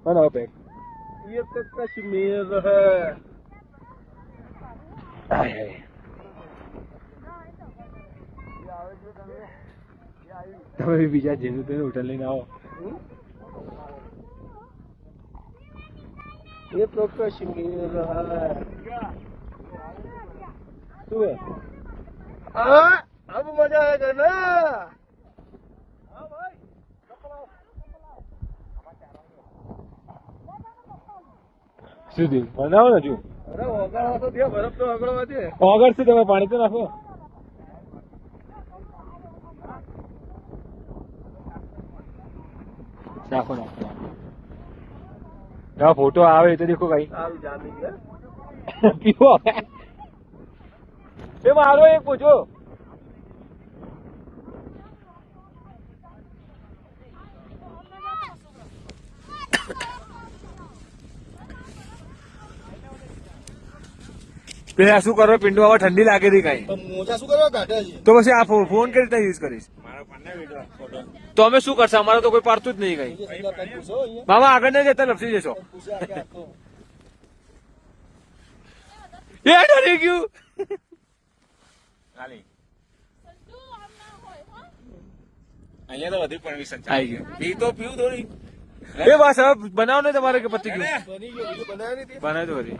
बनाओ पैक। ये तो कश्मीर है। हाय हाय તમે બી બીજા જેનું તેનું હોટલ લઈને આવો. ये तो कश्मीर है। શું હે? हाँ, अब मजा आएगा ना। શું થયું? બનાવો ને હજુ अरे ओगळवा तो दिया, बर्फ तो ओगळवा दे। ઓગળ શું તમે પાણી તો નાખો. નાખો નાખો ના ફોટો આવે તો દેખો કઈ आल जाने के। પીવો એ મારો એક પૂછો. પેલા શું કરો પિંડુ હવે ઠંડી લાગે છે કઈ तो मोजा શું કરવા કાઢે છે? તો પછી આ ફોન કરી રીતે યુઝ કરીશ તો અમે શું કરશે અમારે તો કોઈ પાડતું જ નહીં કઈ. मुझे सीधा कहीं पूछो ये। મામા આગળ નહીં જતા લપસી જશો. पूछे आके आपको। એ ડરી ગયું. અહીંયા તો વધુ પરમિશન આવી ગયું. એ તો પીવું થોડી એ બસ હવે બનાવો ને તમારે કે પતી ગયું બની ગયો, બીજું બનાવ્યું નથી। બનાવી દો હજી.